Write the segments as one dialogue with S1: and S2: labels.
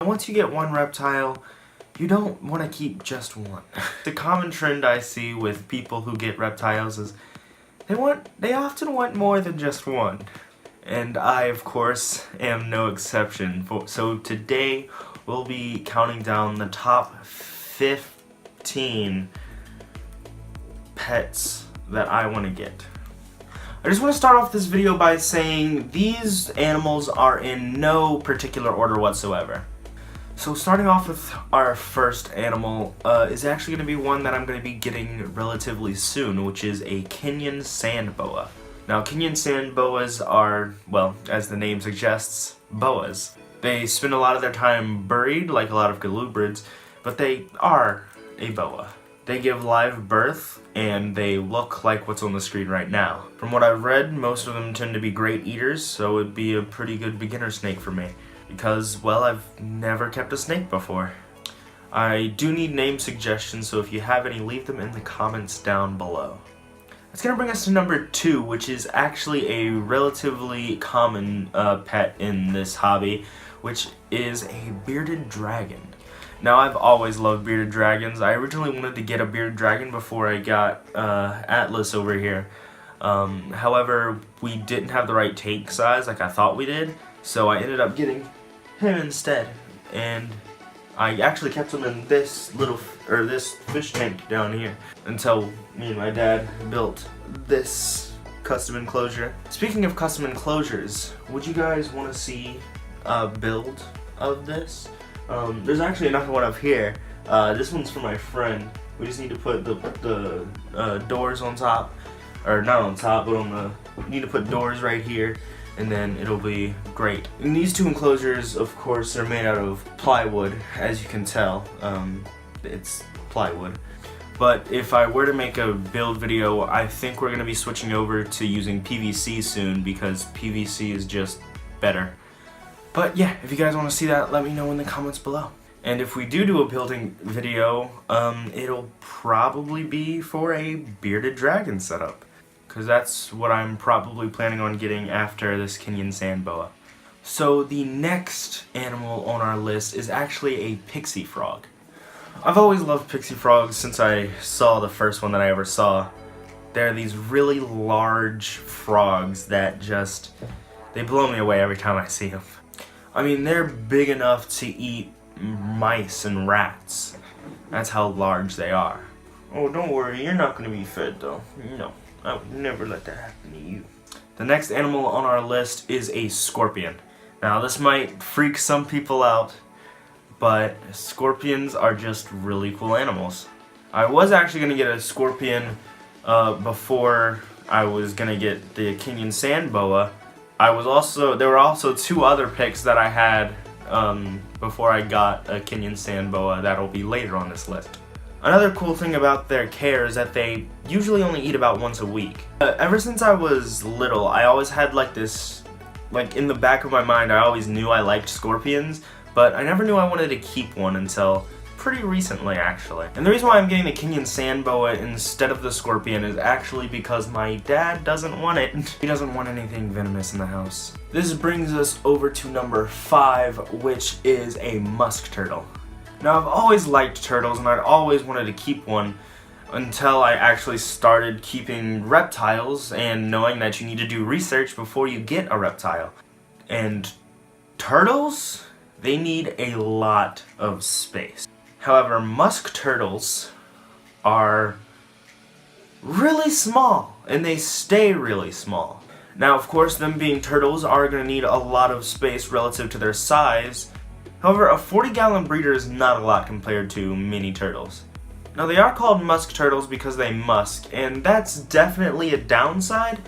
S1: Once you get one reptile, you don't want to keep just one. The common trend I see with people who get reptiles is they often want more than just one. And I, of course, am no exception. So today, we'll be counting down the top 15 pets that I want to get. I just want to start off this video by saying these animals are in no particular order whatsoever. So starting off with our first animal is actually going to be one that I'm going to be getting relatively soon, which is a Kenyan Sand Boa. Now, Kenyan Sand Boas are, well, as the name suggests, boas. They spend a lot of their time buried, like a lot of colubrids, but they are a boa. They give live birth, and they look like what's on the screen right now. From what I've read, most of them tend to be great eaters, so it'd be a pretty good beginner snake for me. Because, well, I've never kept a snake before. I do need name suggestions, so if you have any, leave them in the comments down below. That's going to bring us to number 2, which is actually a relatively common pet in this hobby, which is a bearded dragon. Now, I've always loved bearded dragons. I originally wanted to get a bearded dragon before I got Atlas over here. However, we didn't have the right tank size like I thought we did, so I ended up getting him instead. And I actually kept him in this this fish tank down here until me and my dad built this custom enclosure. Speaking of custom enclosures, would you guys want to see a build of this? There's actually another one up here. This one's for my friend. We just need to put the doors on top, or not on top, but on the. We need to put doors right here, and then it'll be great. And these two enclosures, of course, are made out of plywood, as you can tell. It's plywood. But if I were to make a build video, I think we're going to be switching over to using PVC soon, because PVC is just better. But yeah, if you guys want to see that, let me know in the comments below. And if we do a building video, it'll probably be for a bearded dragon setup, because that's what I'm probably planning on getting after this Kenyan Sand Boa. So the next animal on our list is actually a Pixie Frog. I've always loved Pixie Frogs since I saw the first one that I ever saw. They're these really large frogs that they blow me away every time I see them. I mean, they're big enough to eat mice and rats. That's how large they are. Oh, don't worry, you're not going to be fed though. No, I would never let that happen to you. The next animal on our list is a scorpion. Now, this might freak some people out, but scorpions are just really cool animals. I was actually going to get a scorpion before I was going to get the Kenyan Sand Boa. There were also 2 other picks that I had before I got a Kenyan Sand Boa that'll be later on this list. Another cool thing about their care is that they usually only eat about once a week. Ever since I was little, I always had this, in the back of my mind, I always knew I liked scorpions, but I never knew I wanted to keep one until pretty recently, actually. And the reason why I'm getting the Kenyan Sand Boa instead of the scorpion is actually because my dad doesn't want it. He doesn't want anything venomous in the house. This brings us over to number 5, which is a Musk Turtle. Now, I've always liked turtles, and I'd always wanted to keep one until I actually started keeping reptiles and knowing that you need to do research before you get a reptile. And turtles, they need a lot of space. However, musk turtles are really small, and they stay really small. Now, of course, them being turtles are going to need a lot of space relative to their size. However, a 40-gallon breeder is not a lot compared to mini turtles. Now, they are called musk turtles because they musk, and that's definitely a downside,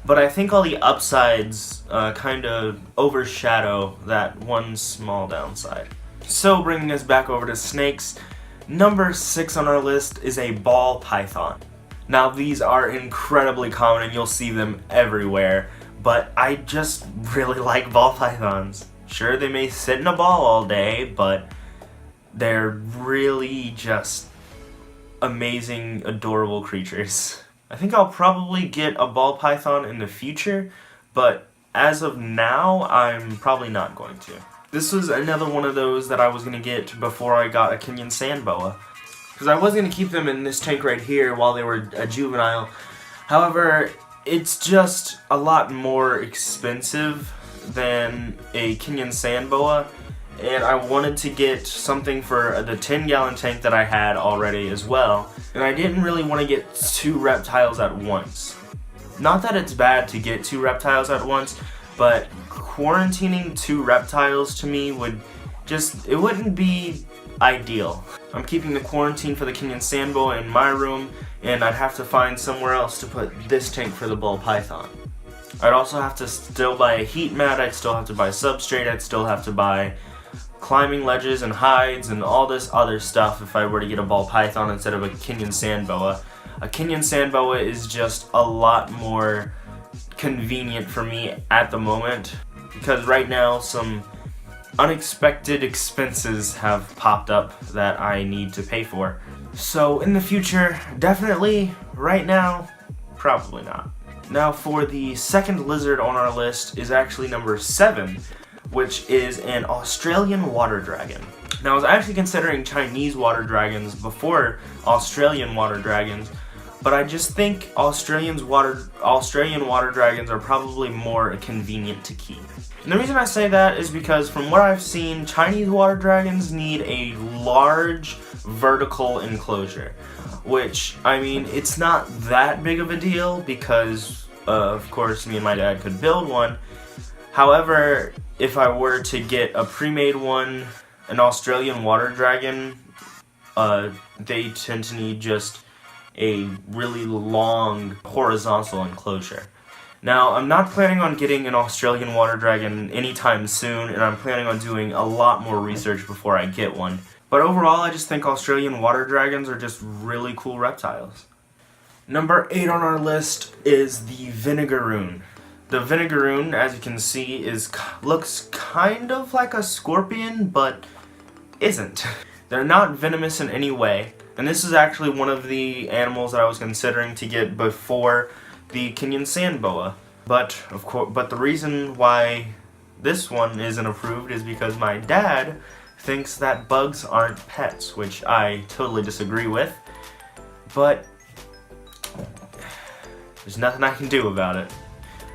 S1: but I think all the upsides kind of overshadow that one small downside. So, bringing us back over to snakes, number 6 on our list is a ball python. Now, these are incredibly common and you'll see them everywhere, but I just really like ball pythons. Sure, they may sit in a ball all day, but they're really just amazing, adorable creatures. I think I'll probably get a ball python in the future, but as of now, I'm probably not going to. This was another one of those that I was going to get before I got a Kenyan Sand Boa. Because I was going to keep them in this tank right here while they were a juvenile. However, it's just a lot more expensive than a Kenyan Sand Boa. And I wanted to get something for the 10-gallon tank that I had already as well. And I didn't really want to get 2 reptiles at once. Not that it's bad to get 2 reptiles at once, but quarantining 2 reptiles to me would just, it wouldn't be ideal. I'm keeping the quarantine for the Kenyan Sand Boa in my room, and I'd have to find somewhere else to put this tank for the ball python. I'd also have to still buy a heat mat, I'd still have to buy substrate, I'd still have to buy climbing ledges and hides and all this other stuff if I were to get a ball python instead of a Kenyan Sand Boa. A Kenyan Sand Boa is just a lot more convenient for me at the moment, because right now some unexpected expenses have popped up that I need to pay for. So in the future, definitely. Right now, probably not. Now for the second lizard on our list is actually number 7, which is an Australian water dragon. Now I was actually considering Chinese water dragons before Australian water dragons, but I just think Australian water dragons are probably more convenient to keep. And the reason I say that is because from what I've seen, Chinese water dragons need a large vertical enclosure, which, I mean, it's not that big of a deal because, of course, me and my dad could build one. However, if I were to get a pre-made one, an Australian water dragon, they tend to need just a really long horizontal enclosure. Now, I'm not planning on getting an Australian water dragon anytime soon, and I'm planning on doing a lot more research before I get one. But overall, I just think Australian water dragons are just really cool reptiles. Number 8 on our list is the Vinegar Room. The Vinegar Room, as you can see, looks kind of like a scorpion, but isn't. They're not venomous in any way, and this is actually one of the animals that I was considering to get before the Kenyan Sand Boa. But the reason why this one isn't approved is because my dad thinks that bugs aren't pets, which I totally disagree with. But there's nothing I can do about it.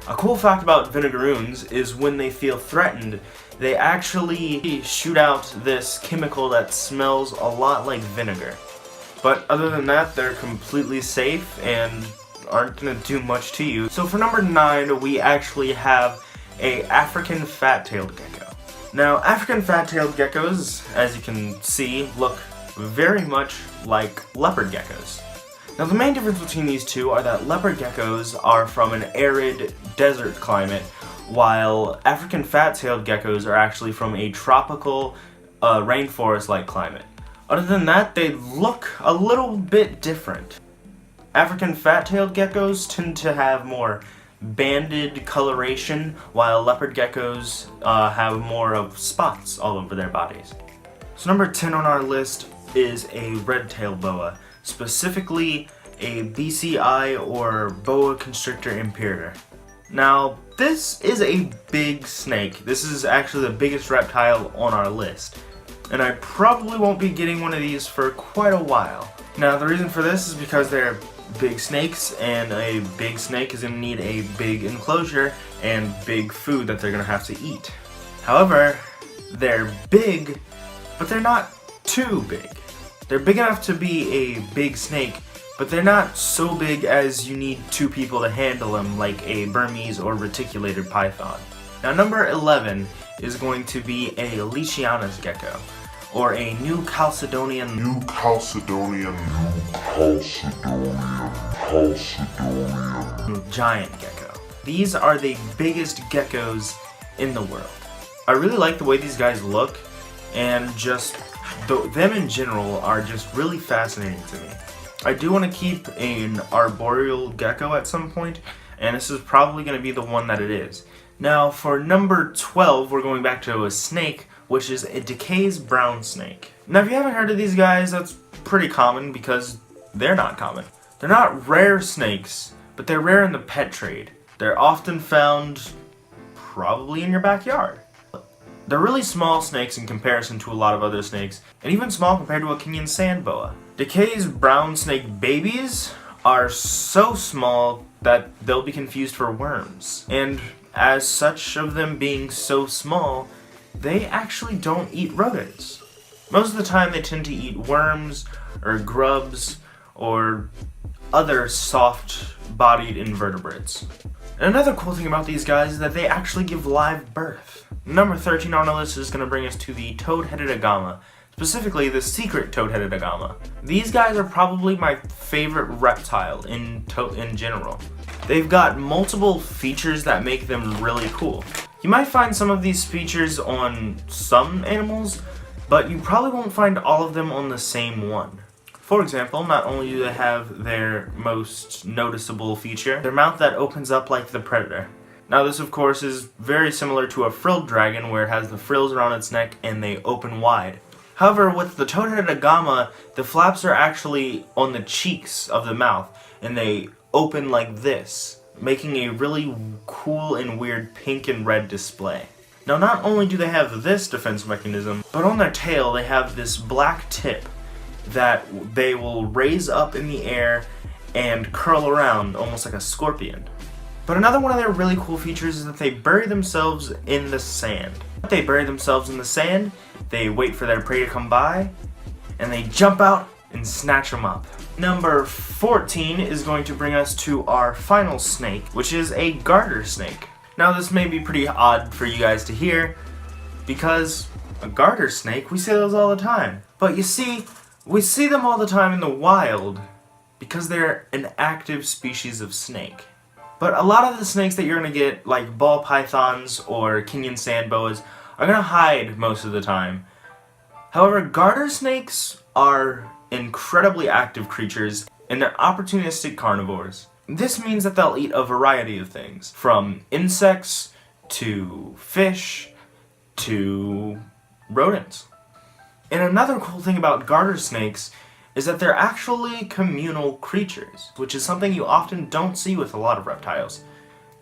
S1: A cool fact about vinegaroons is when they feel threatened, they actually shoot out this chemical that smells a lot like vinegar. But other than that, they're completely safe and aren't going to do much to you. So for number 9, we actually have a African fat-tailed gecko. Now, African fat-tailed geckos, as you can see, look very much like leopard geckos. Now, the main difference between these two are that leopard geckos are from an arid desert climate, while African fat-tailed geckos are actually from a tropical rainforest-like climate. Other than that, they look a little bit different. African fat-tailed geckos tend to have more banded coloration, while leopard geckos have more of spots all over their bodies. So number 10 on our list is a red-tailed boa, specifically a BCI or boa constrictor imperator. Now, this is a big snake. This is actually the biggest reptile on our list, and I probably won't be getting one of these for quite a while. Now, the reason for this is because they're big snakes, and a big snake is going to need a big enclosure and big food that they're going to have to eat. However, they're big, but they're not too big. They're big enough to be a big snake, but they're not so big as you need 2 people to handle them like a Burmese or reticulated python. Now number 11 is going to be a Yanis Gecko, or a New Caledonian giant gecko. These are the biggest geckos in the world. I really like the way these guys look, and just them in general are just really fascinating to me. I do want to keep an arboreal gecko at some point, and this is probably going to be the one that it is. Now for number 12, we're going back to a snake, which is a Decays brown snake. Now if you haven't heard of these guys, that's pretty common because they're not common. They're not rare snakes, but they're rare in the pet trade. They're often found probably in your backyard. They're really small snakes in comparison to a lot of other snakes, and even small compared to a Kenyan Sand Boa. Decays brown snake babies are so small that they'll be confused for worms. And as such of them being so small, they actually don't eat rodents. Most of the time they tend to eat worms or grubs or other soft-bodied invertebrates. And another cool thing about these guys is that they actually give live birth. Number 13 on our list is going to bring us to the toad-headed agama, specifically the secret toad-headed agama. These guys are probably my favorite reptile in general. They've got multiple features that make them really cool. You might find some of these features on some animals, but you probably won't find all of them on the same one. For example, not only do they have their most noticeable feature, their mouth that opens up like the predator. Now this of course is very similar to a frilled dragon where it has the frills around its neck and they open wide. However, with the toad-headed agama, the flaps are actually on the cheeks of the mouth and they open like this, making a really cool and weird pink and red display. Now not only do they have this defense mechanism, but on their tail they have this black tip that they will raise up in the air and curl around almost like a scorpion. But another one of their really cool features is that they bury themselves in the sand. They bury themselves in the sand, they wait for their prey to come by, and they jump out and snatch them up. Number 14 is going to bring us to our final snake, which is a garter snake. Now this may be pretty odd for you guys to hear, because a garter snake, we say those all the time. But you see, we see them all the time in the wild because they're an active species of snake. But a lot of the snakes that you're going to get, like ball pythons or Kenyan sand boas, are going to hide most of the time. However, garter snakes are incredibly active creatures and they're opportunistic carnivores. This means that they'll eat a variety of things, from insects to fish to rodents. And another cool thing about garter snakes is that they're actually communal creatures, which is something you often don't see with a lot of reptiles.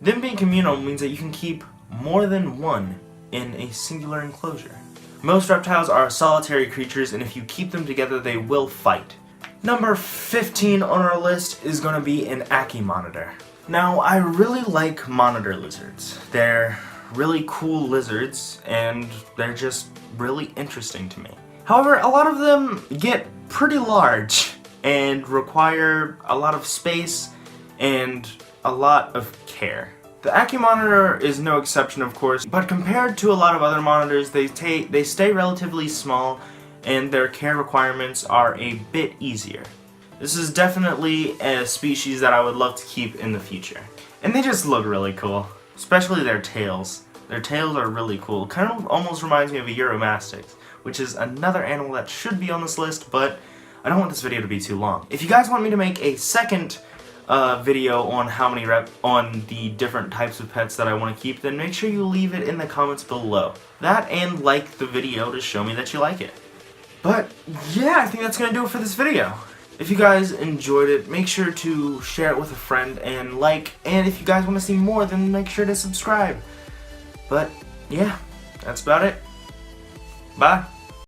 S1: Them being communal means that you can keep more than one in a singular enclosure. Most reptiles are solitary creatures, and if you keep them together, they will fight. Number 15 on our list is going to be an Accu Monitor. Now, I really like monitor lizards. They're really cool lizards, and they're just really interesting to me. However, a lot of them get pretty large and require a lot of space and a lot of care. The Accu Monitor is no exception, of course, but compared to a lot of other monitors, they stay relatively small and their care requirements are a bit easier. This is definitely a species that I would love to keep in the future. And they just look really cool, especially their tails. Their tails are really cool. Kind of almost reminds me of a Euromastix, which is another animal that should be on this list, but I don't want this video to be too long. If you guys want me to make a second video on on the different types of pets that I want to keep, then make sure you leave it in the comments below. That and like the video to show me that you like it. But yeah, I think that's gonna do it for this video. If you guys enjoyed it, make sure to share it with a friend and like, and if you guys want to see more, then make sure to subscribe. But yeah, that's about it. Bye.